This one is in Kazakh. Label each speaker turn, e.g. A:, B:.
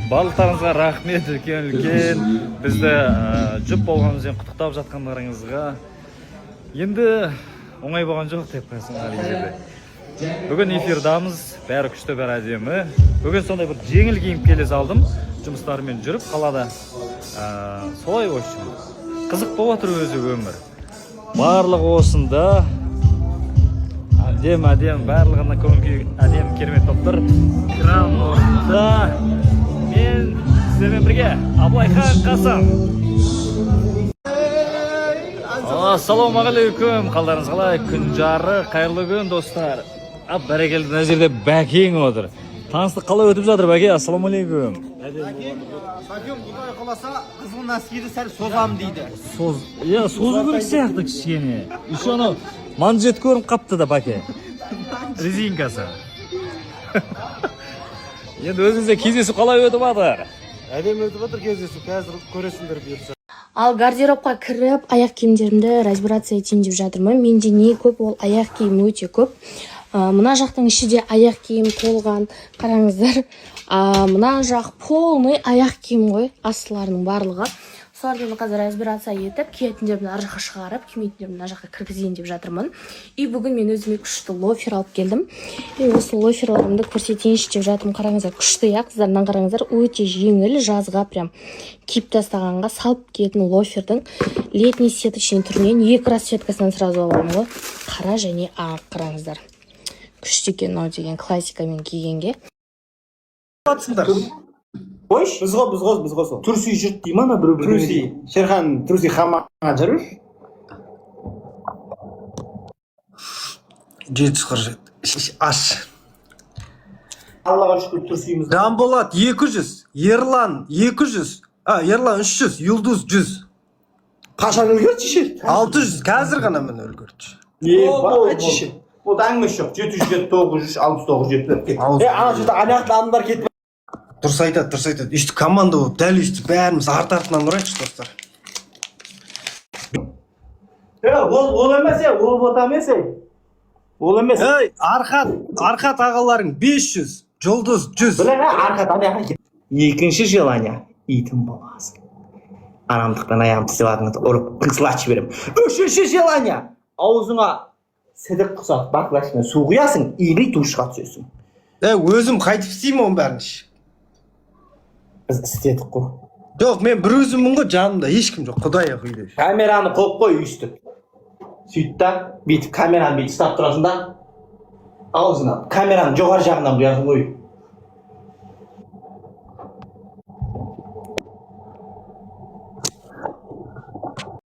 A: Барлықтарыңызға рахмет үлкен. Бізді жұп болғанымызбен құттықтап жатқандарыңызға. Енді оңай болған жоқ деп қойсын әлі. Бүгін эфирдамыз, бәрі күшті, бәрі әдемі. Бүгін сондай бір жеңіл киім келе салдым. Жұмыстарымен жүріп қалады. Солай өшін. Қызық болып отыр өзі өмір. Барлығы осында. Әдем, барлығына көңіл әдем керемет топтар. Кран орында. Мен сіздермен бірге Абылайхан Қасым. Ассалаумағалейкум. Қалдарыңыз қалай? Күн жары, қайырлы күн достар. Бәрекелді, мына жерде Бәкең отыр. Таныстық қалай өтіп жатыр Бәке? Ассалаумағалейкум.
B: Бәкең Құдай қаласа қызыл нәскиді сәл созам дейді.
A: Созу керек сияқты кішкене. Еще анау манжет көрініп қапты да Бәке. Резинкасы. Енді өзіңізде кездесу қалай өтіп жатыр?
B: Әдем өтіп жатыр кездесу, қазір көресіңдер бұйырса.
C: Ал гардеробқа кіріп, аяқ киімдерімді разбираться етейін деп жатырмын. Менде не көп, ол аяқ киім өте көп. Мына жақтың ішінде аяқ киім толған, қараңыздар. Мына жақ полный аяқ киім ғой, астыларының барлығы. Соларды қазір разбирация етіп, киетіндерімді ар жаққа шығарып, кимейтіндерімді мына жаққа кіргізейін деп жатырмын. И бүгін мен өзіме күшті лофер алып келдім. И осы лоферларымды көрсетейінші деп жатырмын. Қараңыздар, күшті қыздарынан қараңыздар, өте жеңіл, жазға прям киіп тастағанға салып киетін лофердің летний сеточный түрінен екі расцветкасынан сразу аламын ғой. Қара және ақ, қараңыздар. Күшті екен мынау деген классикамен кигенге.
B: Қойш? Біз ғой. Турси жүрт дей ма ана біреу? Турси. Шерхан Турси хамаға жүріш?
D: 747. Аш.
B: Аллаға шүкір Турсиіміз.
D: Дамболат 200. Ерлан 200. Ерлан 300. Юлдuz 100.
B: Қашан өлгерді ше?
D: 600. Қазір ғана мен өлгерді.
B: Айтшы ше. Ол әңгіме жоқ. 700, 900, 600, 900. Ана жерде аяқты адамдар кетіп.
D: Дұрыс айтады. Өйстіп команда болып, дәл өйстіп бәріміз арт-артынан ұрайықшы достар.
B: Ол емес, ол бота емес. Ол емес.
D: Арқат ағаларың 500, Жұлдыз 100.
B: Біле арқат аяққа кет. Екінші желание итім боласың. Анамдықтан аяғым тістеп атыңызды ұрып қыңсылатшы берем. Үшінші желание аузыңа сідік құсап бақылашына су құясың, или душқа түсесің.
D: Өзім қайтып істеймін оның бәрін.
B: Біз істедік қой.
D: Жоқ, мен бір өзіммін ғой, жанымда ешкім жоқ, құдай үйде.
B: Камераны қойып қой өйстіп. Сөйт та, бүйтіп камераны бүйтіп ұстап тұрасың да, аузына камераның жоғары жағынан бұясың қой.